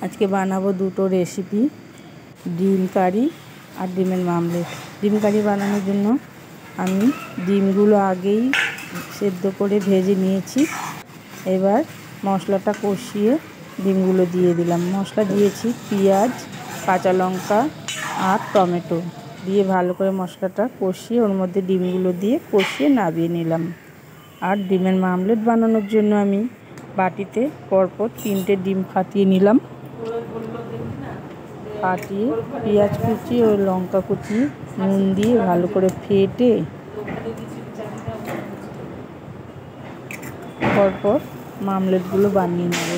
আজকে বানাবো দুটো রেসিপি, ডিম কারি আর ডিমের মামলেট। ডিম কারি বানানোর জন্য আমি ডিমগুলো আগেই সেদ্ধ করে ভেজে নিয়েছি। এবার মশলাটা কষিয়ে ডিমগুলো দিয়ে দিলাম। মশলা দিয়েছি পেঁয়াজ, কাঁচা লঙ্কা আর টমেটো দিয়ে ভালো করে মশলাটা কষিয়ে ওর মধ্যে ডিমগুলো দিয়ে কষিয়ে নামিয়ে নিলাম। আর ডিমের মামলেট বানানোর জন্য আমি বাটিতে পরপর 3টে ডিম ফাটিয়ে নিলাম। ফাটিয়ে পেঁয়াজ কুচি ও লঙ্কা কুচি নুন দিয়ে ভালো করে ফেটে পরপর মামলেটগুলো বানিয়ে নেব।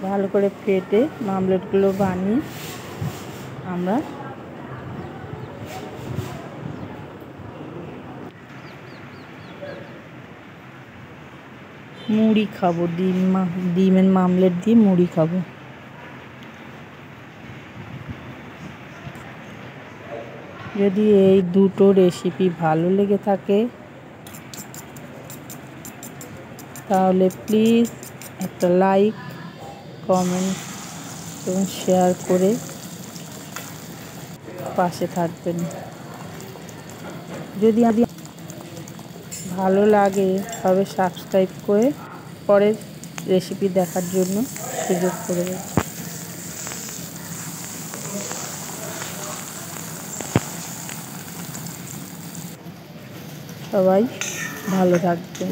ভালো করে ফেটে মামলেটগুলো বানিয়ে আমরা মুড়ি খাবো। ডিমের মামলেট দিয়ে মুড়ি খাবো। যদি এই দুটো রেসিপি ভালো লেগে থাকে তাহলে প্লিজ একটা লাইক, কমেন্ট এবং শেয়ার করে পাশে থাকবেন। যদি ভালো লাগে তবে সাবস্ক্রাইব করে পরের রেসিপি দেখার জন্য সুযোগ করে দেবেন। সবাই ভালো থাকবেন।